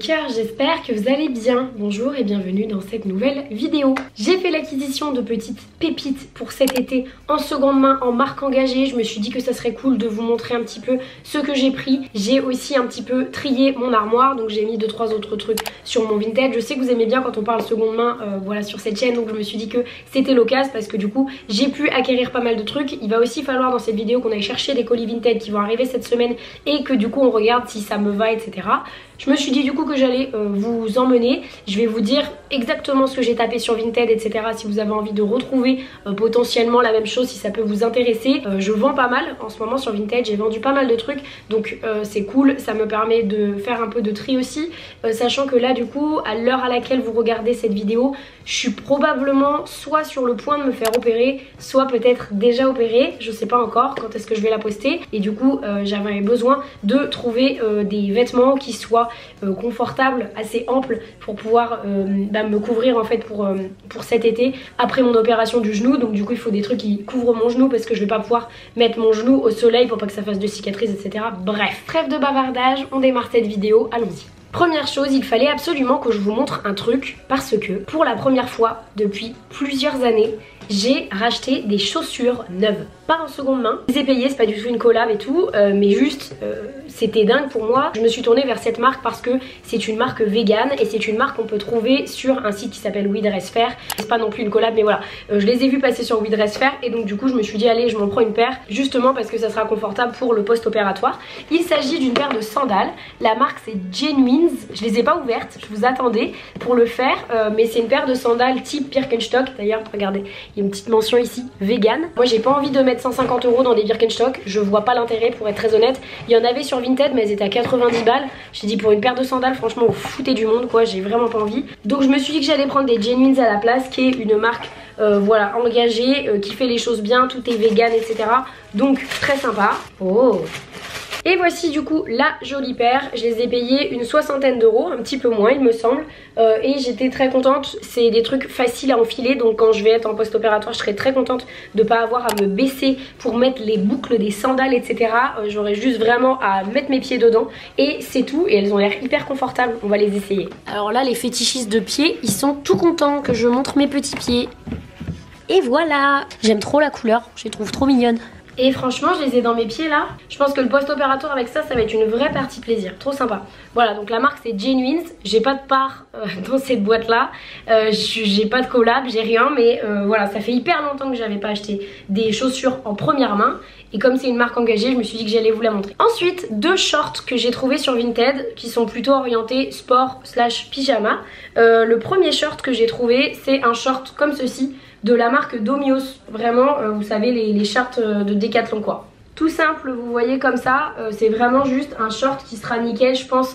cœur, j'espère que vous allez bien. Bonjour et bienvenue dans cette nouvelle vidéo. J'ai fait l'acquisition de petites pépites pour cet été en seconde main, en marque engagée. Je me suis dit que ça serait cool de vous montrer un petit peu ce que j'ai pris. J'ai aussi un petit peu trié mon armoire, donc j'ai mis 2-3 autres trucs sur mon Vinted. Je sais que vous aimez bien quand on parle seconde main voilà, sur cette chaîne, donc je me suis dit que c'était l'occasion parce que du coup j'ai pu acquérir pas mal de trucs. Il va aussi falloir dans cette vidéo qu'on aille chercher des colis Vinted qui vont arriver cette semaine et que du coup on regarde si ça me va, etc. Je me suis dit du coup que j'allais vous emmener. Je vais vous dire exactement ce que j'ai tapé sur Vinted, etc. Si vous avez envie de retrouver potentiellement la même chose, si ça peut vous intéresser. Je vends pas mal en ce moment sur Vinted, j'ai vendu pas mal de trucs, donc c'est cool, ça me permet de faire un peu de tri aussi, sachant que là du coup à l'heure à laquelle vous regardez cette vidéo, je suis probablement soit sur le point de me faire opérer, soit peut-être déjà opérée, je sais pas encore quand est-ce que je vais la poster, et du coup j'avais besoin de trouver des vêtements qui soient confortables, assez amples pour pouvoir me couvrir en fait pour cet été après mon opération du genou. Donc du coup il faut des trucs qui couvrent mon genou parce que je vais pas pouvoir mettre mon genou au soleil pour pas que ça fasse de cicatrices, etc. Bref, trêve de bavardage, on démarre cette vidéo, allons-y. Première chose, il fallait absolument que je vous montre un truc parce que pour la première fois depuis plusieurs années, j'ai racheté des chaussures neuves. Pas en seconde main, je les ai payées, c'est pas du tout une collab et tout, mais juste c'était dingue pour moi. Je me suis tournée vers cette marque parce que c'est une marque vegan et c'est une marque qu'on peut trouver sur un site qui s'appelle WeDressFair. C'est pas non plus une collab, mais voilà, je les ai vus passer sur WeDressFair et donc du coup je me suis dit allez, je m'en prends une paire justement parce que ça sera confortable pour le post-opératoire. Il s'agit d'une paire de sandales, la marque c'est Genuines, je les ai pas ouvertes, je vous attendais pour le faire, mais c'est une paire de sandales type Birkenstock. D'ailleurs regardez, il y a une petite mention ici, vegan. Moi j'ai pas envie de mettre 150 € dans des Birkenstock, je vois pas l'intérêt pour être très honnête. Il y en avait sur Vinted mais elles étaient à 90 balles. J'ai dit pour une paire de sandales franchement vous foutez du monde quoi, j'ai vraiment pas envie. Donc je me suis dit que j'allais prendre des Genuines à la place, qui est une marque voilà, engagée, qui fait les choses bien, tout est vegan, etc. Donc très sympa. Oh. Et voici du coup la jolie paire, je les ai payées une 60aine d'euros, un petit peu moins il me semble, et j'étais très contente. C'est des trucs faciles à enfiler, donc quand je vais être en post-opératoire je serai très contente de ne pas avoir à me baisser pour mettre les boucles des sandales, etc. J'aurai juste vraiment à mettre mes pieds dedans et c'est tout, et elles ont l'air hyper confortables, on va les essayer. Alors là les fétichistes de pieds, ils sont tout contents que je montre mes petits pieds. Et voilà, j'aime trop la couleur, je les trouve trop mignonnes. Et franchement je les ai dans mes pieds là. Je pense que le post-opératoire avec ça, ça va être une vraie partie plaisir. Trop sympa. Voilà, donc la marque c'est Genuines. J'ai pas de part dans cette boîte là, j'ai pas de collab, j'ai rien. Mais voilà, ça fait hyper longtemps que j'avais pas acheté des chaussures en première main. Et comme c'est une marque engagée, je me suis dit que j'allais vous la montrer. Ensuite, deux shorts que j'ai trouvés sur Vinted qui sont plutôt orientés sport / pyjama. Le premier short que j'ai trouvé, c'est un short comme ceci de la marque Domios. Vraiment, vous savez, les shorts de Decathlon quoi. Tout simple, vous voyez comme ça, c'est vraiment juste un short qui sera nickel je pense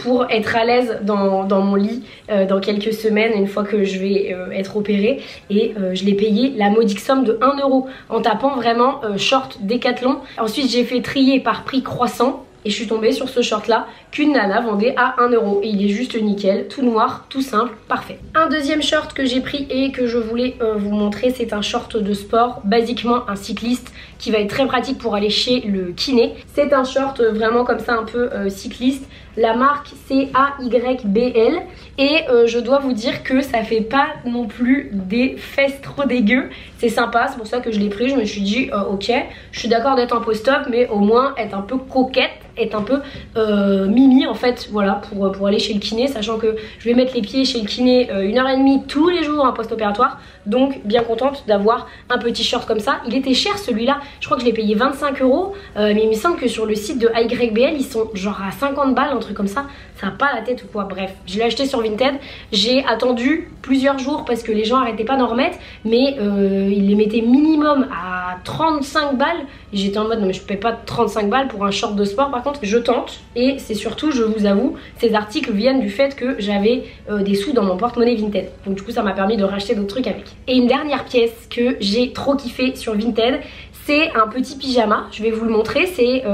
pour être à l'aise dans mon lit dans quelques semaines une fois que je vais être opérée. Et je l'ai payé la modique somme de 1 € en tapant vraiment short Decathlon. Ensuite j'ai fait trier par prix croissant et je suis tombée sur ce short là qu'une nana vendait à 1 € et il est juste nickel, tout noir, tout simple, parfait. Un deuxième short que j'ai pris et que je voulais vous montrer, c'est un short de sport, basiquement un cycliste qui va être très pratique pour aller chez le kiné. C'est un short vraiment comme ça un peu cycliste. La marque c'est AYBL et je dois vous dire que ça fait pas non plus des fesses trop dégueu. C'est sympa, c'est pour ça que je l'ai pris. Je me suis dit ok, je suis d'accord d'être en post-op mais au moins être un peu coquette, être un peu mimi en fait, voilà, pour aller chez le kiné, sachant que je vais mettre les pieds chez le kiné 1h30 tous les jours en post-opératoire. Donc bien contente d'avoir un petit short comme ça. Il était cher celui-là, je crois que je l'ai payé 25 €, mais il me semble que sur le site de AYBL ils sont genre à 50 balles, un truc comme ça. Ça n'a pas la tête ou quoi, bref. Je l'ai acheté sur Vinted, j'ai attendu plusieurs jours parce que les gens arrêtaient pas d'en remettre, mais ils les mettaient minimum à 35 balles. Et j'étais en mode non mais je paie pas 35 balles pour un short de sport. Par contre je tente, et c'est surtout, je vous avoue, ces articles viennent du fait que j'avais des sous dans mon porte-monnaie Vinted. Donc du coup ça m'a permis de racheter d'autres trucs avec. Et une dernière pièce que j'ai trop kiffé sur Vinted, c'est un petit pyjama, je vais vous le montrer, c'est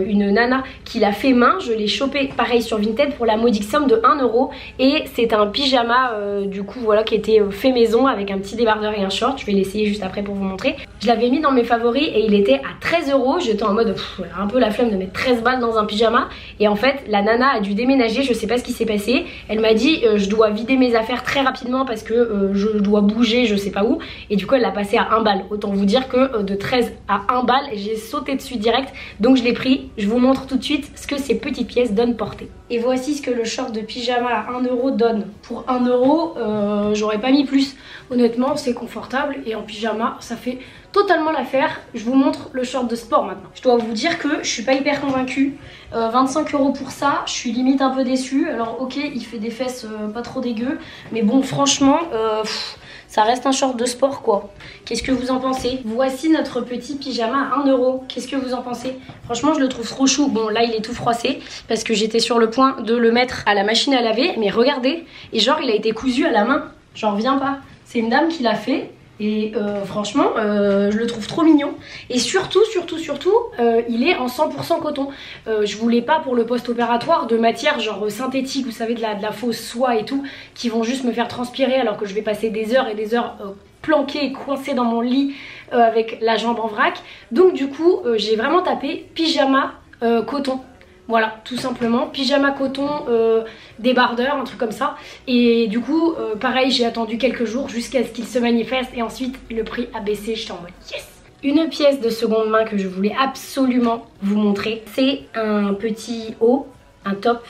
une nana qui l'a fait main, je l'ai chopé pareil sur Vinted pour la modique somme de 1 € et c'est un pyjama du coup voilà qui était fait maison avec un petit débardeur et un short, je vais l'essayer juste après pour vous montrer. Je l'avais mis dans mes favoris et il était à 13 €. J'étais en mode un peu la flemme de mettre 13 balles dans un pyjama. Et en fait la nana a dû déménager, je sais pas ce qui s'est passé. Elle m'a dit je dois vider mes affaires très rapidement parce que je dois bouger je sais pas où. Et du coup elle l'a passé à 1 balle. Autant vous dire que de 13 à 1 balle j'ai sauté dessus direct. Donc je l'ai pris, je vous montre tout de suite ce que ces petites pièces donnent portée. Et voici ce que le short de pyjama à 1 € donne. Pour 1 €, j'aurais pas mis plus. Honnêtement c'est confortable et en pyjama ça fait totalement l'affaire. Je vous montre le short de sport maintenant. Je dois vous dire que je suis pas hyper convaincue. 25 € pour ça, je suis limite un peu déçue. Alors ok il fait des fesses pas trop dégueu. Mais bon franchement ça reste un short de sport quoi. Qu'est-ce que vous en pensez? Voici notre petit pyjama à 1 €. Qu'est-ce que vous en pensez? Franchement je le trouve trop chou. Bon là il est tout froissé parce que j'étais sur le point de le mettre à la machine à laver. Mais regardez, et genre il a été cousu à la main. J'en reviens pas. C'est une dame qui l'a fait. Et franchement je le trouve trop mignon. Et surtout il est en 100% coton. Je voulais pas pour le post-opératoire de matière genre synthétique, vous savez de la fausse soie et tout, qui vont juste me faire transpirer alors que je vais passer des heures et des heures planquée et coincée dans mon lit avec la jambe en vrac. Donc du coup j'ai vraiment tapé pyjama coton. Voilà, tout simplement, pyjama coton, débardeur, un truc comme ça. Et du coup, pareil, j'ai attendu quelques jours jusqu'à ce qu'il se manifeste. Et ensuite, le prix a baissé, j'étais en mode yes. Une pièce de seconde main que je voulais absolument vous montrer. C'est un petit haut, un top,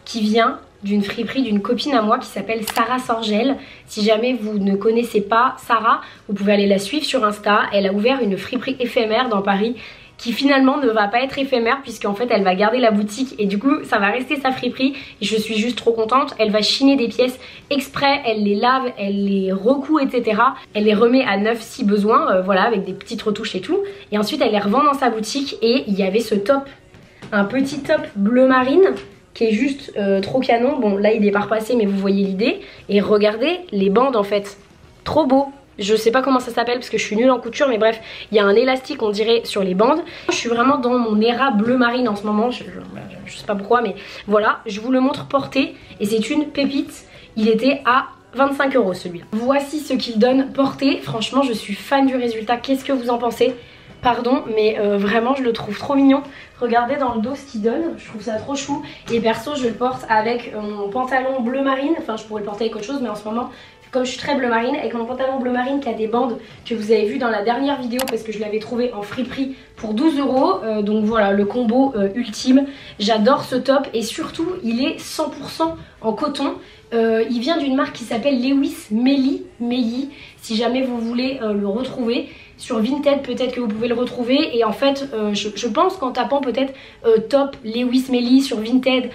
qui vient d'une friperie d'une copine à moi qui s'appelle Sarah Sorgel. Si jamais vous ne connaissez pas Sarah, vous pouvez aller la suivre sur Insta. Elle a ouvert une friperie éphémère dans Paris, qui finalement ne va pas être éphémère puisqu'en fait elle va garder la boutique et du coup ça va rester sa friperie et je suis juste trop contente. Elle va chiner des pièces exprès, elle les lave, elle les recoue etc. Elle les remet à neuf si besoin, voilà, avec des petites retouches et tout, et ensuite elle les revend dans sa boutique. Et il y avait ce top, un petit top bleu marine qui est juste trop canon. Bon là il est pas repassé mais vous voyez l'idée. Et regardez les bandes en fait, trop beau. Je sais pas comment ça s'appelle parce que je suis nulle en couture, mais bref, il y a un élastique on dirait sur les bandes. Je suis vraiment dans mon era bleu marine en ce moment, je sais pas pourquoi, mais voilà, je vous le montre porté et c'est une pépite. Il était à 25 € celui-là. Voici ce qu'il donne porté. Franchement je suis fan du résultat, qu'est-ce que vous en pensez? Pardon mais vraiment je le trouve trop mignon. Regardez dans le dos ce qu'il donne, je trouve ça trop chou. Et perso je le porte avec mon pantalon bleu marine. Enfin je pourrais le porter avec autre chose mais en ce moment comme je suis très bleu marine, avec mon pantalon bleu marine qui a des bandes que vous avez vu dans la dernière vidéo parce que je l'avais trouvé en friperie pour 12 €. Donc voilà le combo ultime. J'adore ce top et surtout il est 100% en coton. Il vient d'une marque qui s'appelle Lewis Meili, si jamais vous voulez le retrouver. Sur Vinted peut-être que vous pouvez le retrouver. Et en fait je pense qu'en tapant peut-être top Lewis Meili sur Vinted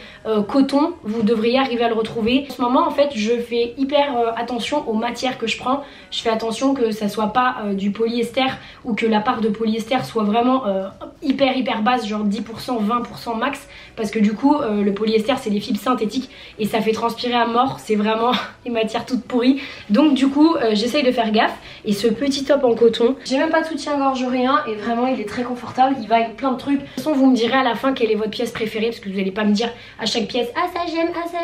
coton, vous devriez arriver à le retrouver. En ce moment en fait je fais hyper attention aux matières que je prends. Je fais attention que ça soit pas du polyester ou que la part de polyester soit vraiment hyper basse, genre 10%, 20% max. Parce que du coup le polyester c'est des fibres synthétiques et ça fait transpirer à mort. C'est vraiment des matières toutes pourries. Donc du coup j'essaye de faire gaffe. Et ce petit top en coton, j'ai même pas de soutien-gorge rien et vraiment il est très confortable, il va avec plein de trucs. De toute façon vous me direz à la fin quelle est votre pièce préférée parce que vous allez pas me dire à chaque pièce ah ça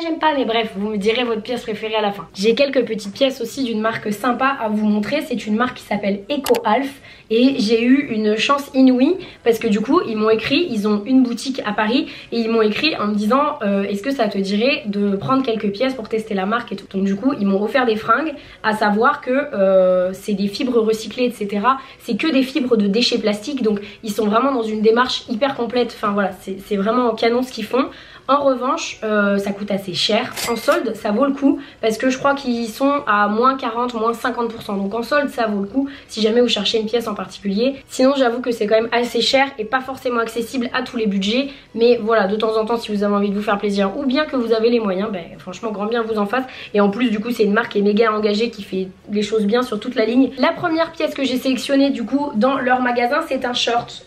j'aime pas, mais bref vous me direz votre pièce préférée à la fin. J'ai quelques petites pièces aussi d'une marque sympa à vous montrer, c'est une marque qui s'appelle EcoAlf et j'ai eu une chance inouïe parce que du coup ils m'ont écrit, ils ont une boutique à Paris et ils m'ont écrit en me disant est-ce que ça te dirait de prendre quelques pièces pour tester la marque et tout. Donc du coup ils m'ont offert des fringues, à savoir que c'est des fibres recyclées etc. C'est que des fibres de déchets plastiques donc ils sont vraiment dans une démarche hyper complète. Enfin voilà c'est vraiment canon ce qu'ils font. En revanche ça coûte assez cher. En solde ça vaut le coup parce que je crois qu'ils sont à moins 40, moins 50%. Donc en solde ça vaut le coup si jamais vous cherchez une pièce en particulier. Sinon j'avoue que c'est quand même assez cher et pas forcément accessible à tous les budgets. Mais voilà de temps en temps si vous avez envie de vous faire plaisir ou bien que vous avez les moyens, ben, franchement grand bien vous en fasse. Et en plus du coup c'est une marque qui est méga engagée, qui fait les choses bien sur toute la ligne. La première pièce que j'ai sélectionnée du coup dans leur magasin c'est un short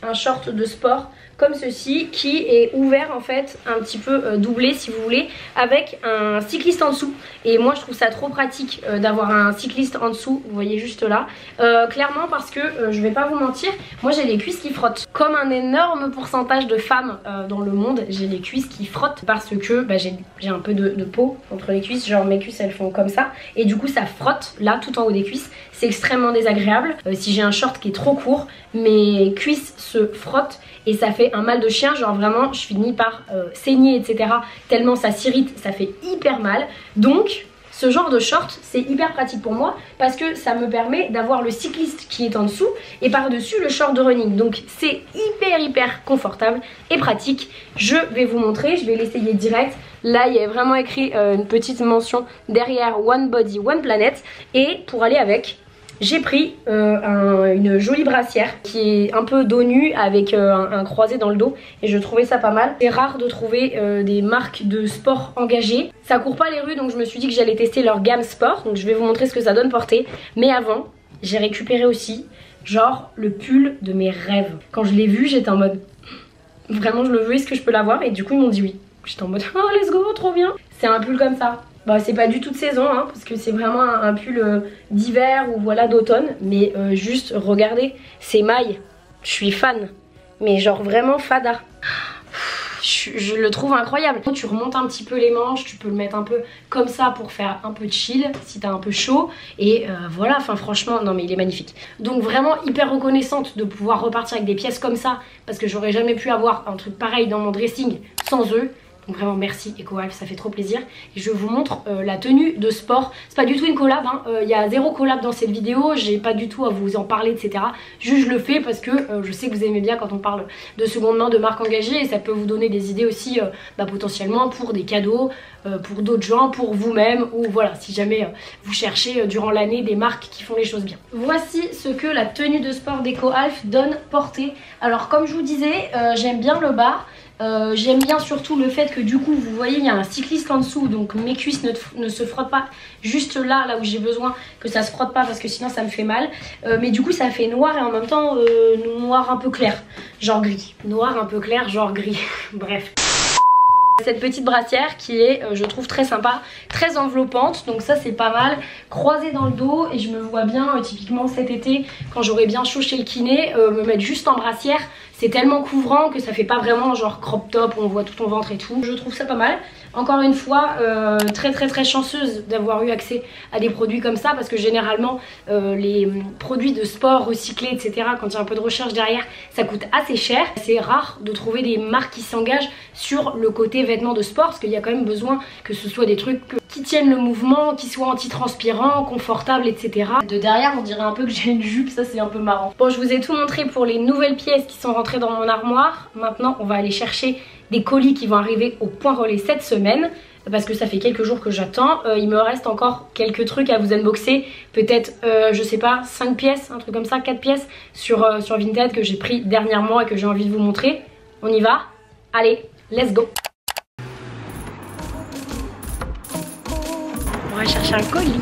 de sport comme ceci qui est ouvert en fait un petit peu peut doubler si vous voulez avec un cycliste en dessous. Et moi je trouve ça trop pratique d'avoir un cycliste en dessous, vous voyez juste là. Clairement parce que je vais pas vous mentir, moi j'ai les cuisses qui frottent. Comme un énorme pourcentage de femmes dans le monde, j'ai les cuisses qui frottent parce que bah, j'ai un peu de peau entre les cuisses. Genre mes cuisses elles font comme ça et du coup ça frotte là tout en haut des cuisses. C'est extrêmement désagréable. Si j'ai un short qui est trop court, mes cuisses se frottent et ça fait un mal de chien. Genre vraiment je finis par saigner etc. Tellement ça s'irrite, ça fait hyper mal. Donc ce genre de short c'est hyper pratique pour moi parce que ça me permet d'avoir le cycliste qui est en dessous et par dessus le short de running. Donc c'est hyper confortable et pratique. Je vais vous montrer, je vais l'essayer direct. Là il y a vraiment écrit une petite mention derrière One Body One Planet. Et pour aller avec, j'ai pris une jolie brassière qui est un peu dos nu avec un croisé dans le dos et je trouvais ça pas mal. C'est rare de trouver des marques de sport engagées. Ça court pas les rues donc je me suis dit que j'allais tester leur gamme sport. Donc je vais vous montrer ce que ça donne porter. Mais avant, j'ai récupéré aussi genre le pull de mes rêves. Quand je l'ai vu, j'étais en mode vraiment je le veux, est-ce que je peux l'avoir? Et du coup ils m'ont dit oui. J'étais en mode oh let's go, trop bien. C'est un pull comme ça. Bah, c'est pas du tout de saison hein, parce que c'est vraiment un pull d'hiver ou voilà d'automne. Mais juste regardez ces mailles, je suis fan. Mais genre vraiment fada. Je le trouve incroyable. Tu remontes un petit peu les manches, tu peux le mettre un peu comme ça pour faire un peu de chill si t'as un peu chaud. Et voilà, enfin franchement, non mais il est magnifique. Donc vraiment hyper reconnaissante de pouvoir repartir avec des pièces comme ça parce que j'aurais jamais pu avoir un truc pareil dans mon dressing sans eux. Donc vraiment merci EcoAlf, ça fait trop plaisir. Et je vous montre la tenue de sport. C'est pas du tout une collab, hein. Y a zéro collab dans cette vidéo. J'ai pas du tout à vous en parler etc. Juste je le fais parce que je sais que vous aimez bien quand on parle de seconde main, de marques engagées. Et ça peut vous donner des idées aussi potentiellement pour des cadeaux, pour d'autres gens, pour vous-même. Ou voilà, si jamais vous cherchez durant l'année des marques qui font les choses bien. Voici ce que la tenue de sport d'EcoAlf donne portée. Alors comme je vous disais, j'aime bien le bas. J'aime bien surtout le fait que du coup vous voyez il y a un cycliste en dessous, donc mes cuisses ne se frottent pas juste là où j'ai besoin que ça se frotte pas parce que sinon ça me fait mal. Mais du coup ça fait noir et en même temps noir un peu clair, genre gris. Noir un peu clair, genre gris. Bref. Cette petite brassière qui est je trouve très sympa, très enveloppante, donc ça c'est pas mal, croisée dans le dos. Et je me vois bien typiquement cet été quand j'aurai bien chaud chez le kiné me mettre juste en brassière. C'est tellement couvrant que ça fait pas vraiment genre crop top où on voit tout ton ventre et tout. Je trouve ça pas mal. Encore une fois très chanceuse d'avoir eu accès à des produits comme ça parce que généralement les produits de sport recyclés etc, quand il y a un peu de recherche derrière, ça coûte assez cher. C'est rare de trouver des marques qui s'engagent sur le côté vêtements de sport parce qu'il y a quand même besoin que ce soit des trucs qui tiennent le mouvement, qui soient anti-transpirants, confortables etc. De derrière on dirait un peu que j'ai une jupe, ça c'est un peu marrant. Bon, je vous ai tout montré pour les nouvelles pièces qui sont rentrées dans mon armoire. Maintenant on va aller chercher des colis qui vont arriver au Point Relais cette semaine parce que ça fait quelques jours que j'attends. Il me reste encore quelques trucs à vous unboxer, peut-être je sais pas 5 pièces, un truc comme ça, 4 pièces sur Vinted que j'ai pris dernièrement et que j'ai envie de vous montrer. On y va? Allez, let's go. On va chercher un colis.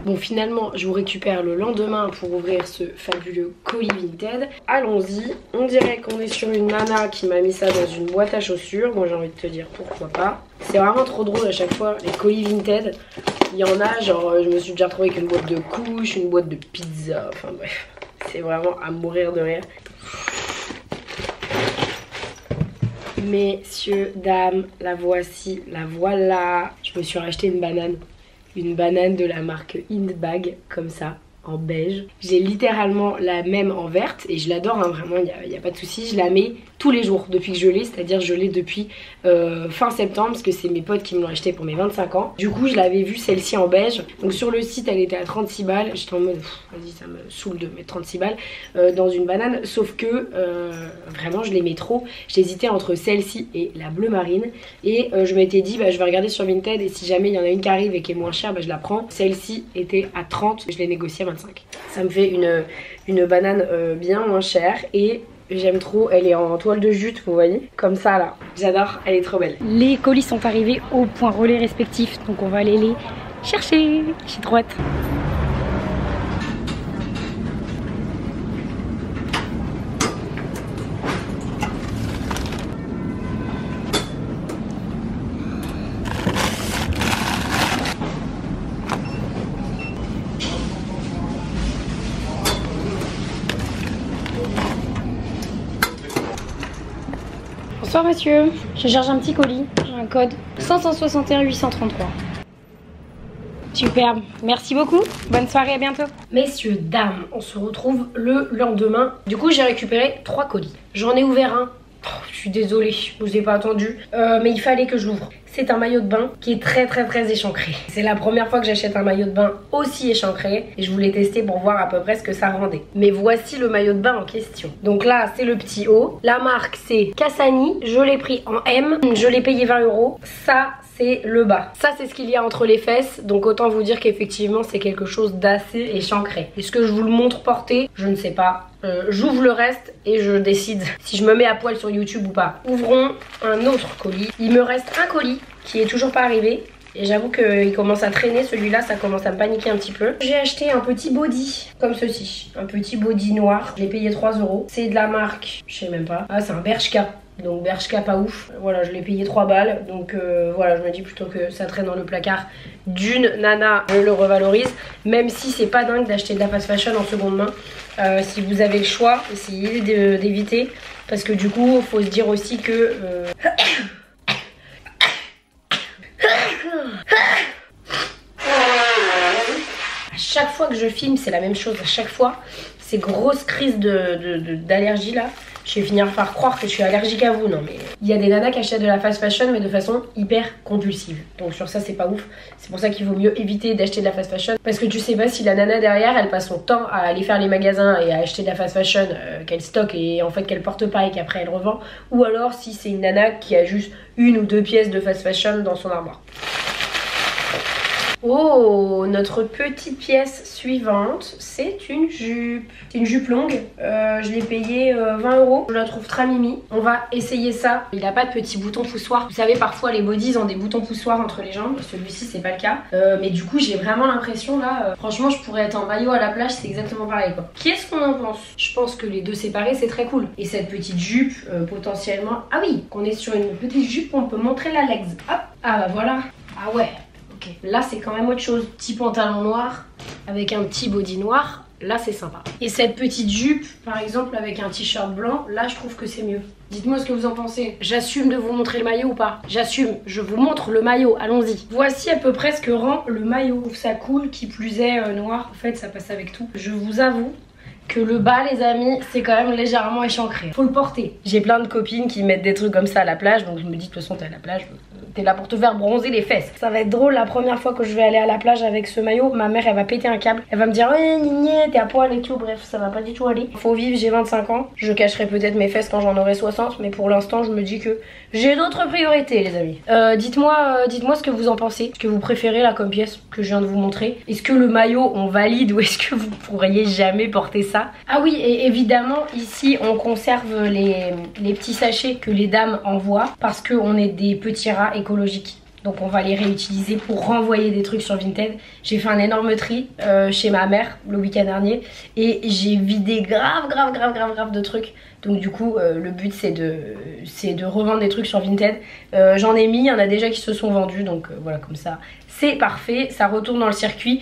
Bon, finalement je vous récupère le lendemain pour ouvrir ce fabuleux colis Vinted. Allons-y, on dirait qu'on est sur une nana qui m'a mis ça dans une boîte à chaussures. Moi j'ai envie de te dire pourquoi pas. C'est vraiment trop drôle à chaque fois les colis Vinted. Il y en a genre je me suis déjà retrouvée avec une boîte de couches, une boîte de pizza, enfin bref. C'est vraiment à mourir de rire. Messieurs, dames, la voici, la voilà. Je me suis racheté une banane. Une banane de la marque Hindbag, comme ça, en beige. J'ai littéralement la même en verte et je l'adore, hein, vraiment, il n'y a pas de souci. Je la mets tous les jours depuis que je l'ai, c'est-à-dire je l'ai depuis fin septembre parce que c'est mes potes qui me l'ont acheté pour mes 25 ans. Du coup, je l'avais vue celle-ci en beige. Donc sur le site, elle était à 36 balles. J'étais en mode, vas-y, ça me saoule de mettre 36 balles dans une banane. Sauf que vraiment, je l'aimais trop. J'hésitais entre celle-ci et la bleu marine. Et je m'étais dit, bah, je vais regarder sur Vinted et si jamais il y en a une qui arrive et qui est moins chère, bah, je la prends. Celle-ci était à 30, je l'ai négociée à 25. Ça me fait une banane bien moins chère et j'aime trop, elle est en toile de jute, vous voyez, comme ça là, j'adore, elle est trop belle. Les colis sont arrivés au point relais respectif, donc on va aller les chercher. J'ai trop hâte. Bonsoir monsieur, je cherche un petit colis, j'ai un code 561 833. Superbe, merci beaucoup, bonne soirée, à bientôt. Messieurs, dames, on se retrouve le lendemain. Du coup j'ai récupéré 3 colis. J'en ai ouvert un. Oh, je suis désolée, je vous ai pas attendu, mais il fallait que je l'ouvre. C'est un maillot de bain qui est très échancré. C'est la première fois que j'achète un maillot de bain aussi échancré et je voulais tester pour voir à peu près ce que ça rendait. Mais voici le maillot de bain en question. Donc là c'est le petit haut. La marque c'est Cassani, je l'ai pris en M, je l'ai payé 20 €. Ça c'est le bas. Ça c'est ce qu'il y a entre les fesses, donc autant vous dire qu'effectivement c'est quelque chose d'assez échancré. Est-ce que je vous le montre porté? Je ne sais pas. J'ouvre le reste et je décide si je me mets à poil sur YouTube ou pas. Ouvrons un autre colis. Il me reste un colis qui est toujours pas arrivé. Et j'avoue qu'il commence à traîner, celui-là, ça commence à me paniquer un petit peu. J'ai acheté un petit body, comme ceci. Un petit body noir, je l'ai payé 3 €. C'est de la marque, je sais même pas. Ah, c'est un Bershka. Donc Bershka pas ouf. Voilà, je l'ai payé 3 balles. Donc voilà, je me dis plutôt que ça traîne dans le placard d'une nana, je le revalorise. Même si c'est pas dingue d'acheter de la fast fashion en seconde main. Si vous avez le choix, essayez d'éviter. Parce que du coup, il faut se dire aussi que... À chaque fois que je filme, c'est la même chose. À chaque fois, ces grosses crises d'allergie là, je vais finir par croire que je suis allergique à vous. Non mais il y a des nanas qui achètent de la fast fashion mais de façon hyper compulsive. Donc sur ça c'est pas ouf. C'est pour ça qu'il vaut mieux éviter d'acheter de la fast fashion. Parce que tu sais pas si la nana derrière elle passe son temps à aller faire les magasins et à acheter de la fast fashion qu'elle stocke et en fait qu'elle porte pas et qu'après elle revend. Ou alors si c'est une nana qui a juste 1 ou 2 pièces de fast fashion dans son armoire. Oh, notre petite pièce suivante, c'est une jupe. C'est une jupe longue, je l'ai payée 20 €. Je la trouve très mimi. On va essayer ça. Il n'a pas de petits boutons poussoirs. Vous savez, parfois les bodies ont des boutons poussoirs entre les jambes. Celui-ci, c'est pas le cas. Mais du coup, j'ai vraiment l'impression là, franchement, je pourrais être en maillot à la plage, c'est exactement pareil quoi. Qu'est-ce qu'on en pense? Je pense que les deux séparés, c'est très cool. Et cette petite jupe, potentiellement... Ah oui, qu'on est sur une petite jupe, on peut montrer la legs. Hop, ah bah voilà. Ah ouais. Okay. Là c'est quand même autre chose, petit pantalon noir avec un petit body noir, là c'est sympa. Et cette petite jupe par exemple avec un t-shirt blanc, là je trouve que c'est mieux. Dites-moi ce que vous en pensez. J'assume de vous montrer le maillot ou pas? J'assume, je vous montre le maillot, allons-y. Voici à peu près ce que rend le maillot. Je trouve ça cool, qui plus est noir, en fait ça passe avec tout. Je vous avoue que le bas les amis c'est quand même légèrement échancré, faut le porter. J'ai plein de copines qui mettent des trucs comme ça à la plage, donc je me dis de toute façon t'es à la plage, t'es là pour te faire bronzer les fesses. Ça va être drôle la première fois que je vais aller à la plage avec ce maillot, ma mère elle va péter un câble, elle va me dire ouais Nini t'es à poil et tout, bref ça va pas du tout aller. Faut vivre, j'ai 25 ans, je cacherai peut-être mes fesses quand j'en aurai 60, mais pour l'instant je me dis que j'ai d'autres priorités les amis. Dites-moi ce que vous en pensez, ce que vous préférez là comme pièce que je viens de vous montrer. Est-ce que le maillot on valide ou est-ce que vous pourriez jamais porter ça? Ah oui, et évidemment ici on conserve les petits sachets que les dames envoient parce qu'on est des petits rats écologiques. Donc on va les réutiliser pour renvoyer des trucs sur Vinted. J'ai fait un énorme tri chez ma mère le week-end dernier et j'ai vidé grave de trucs. Donc du coup le but c'est de revendre des trucs sur Vinted. J'en ai mis, il y en a déjà qui se sont vendus, donc voilà, comme ça c'est parfait, ça retourne dans le circuit.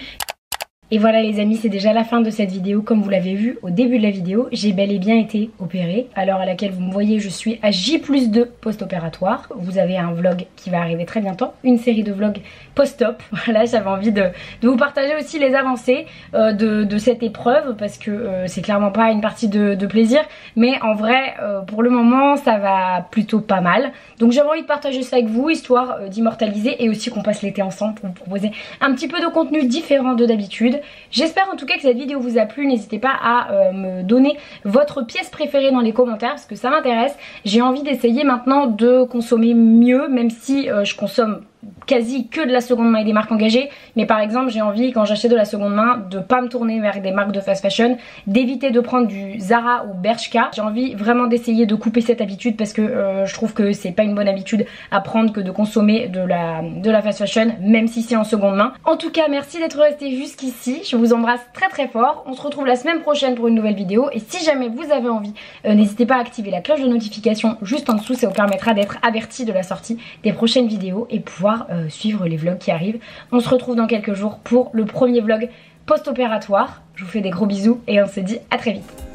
Et voilà les amis, c'est déjà la fin de cette vidéo. Comme vous l'avez vu au début de la vidéo, j'ai bel et bien été opérée. À l'heure à laquelle vous me voyez, je suis à J+2 post-opératoire. Vous avez un vlog qui va arriver très bientôt, une série de vlogs post-op. Voilà, j'avais envie de vous partager aussi les avancées de cette épreuve, parce que c'est clairement pas une partie de plaisir, mais en vrai pour le moment ça va plutôt pas mal. Donc j'avais envie de partager ça avec vous, histoire d'immortaliser et aussi qu'on passe l'été ensemble pour vous proposer un petit peu de contenu différent de d'habitude. J'espère en tout cas que cette vidéo vous a plu. N'hésitez pas à me donner votre pièce préférée dans les commentaires parce que ça m'intéresse. J'ai envie d'essayer maintenant de consommer mieux, même si je consomme quasi que de la seconde main et des marques engagées, mais par exemple j'ai envie quand j'achète de la seconde main de pas me tourner vers des marques de fast fashion, d'éviter de prendre du Zara ou Bershka. J'ai envie vraiment d'essayer de couper cette habitude parce que je trouve que c'est pas une bonne habitude à prendre que de consommer de la fast fashion, même si c'est en seconde main. En tout cas merci d'être resté jusqu'ici, je vous embrasse très fort. On se retrouve la semaine prochaine pour une nouvelle vidéo et si jamais vous avez envie, n'hésitez pas à activer la cloche de notification juste en dessous, ça vous permettra d'être averti de la sortie des prochaines vidéos et pouvoir suivre les vlogs qui arrivent. On se retrouve dans quelques jours pour le premier vlog post-opératoire. Je vous fais des gros bisous et on se dit à très vite.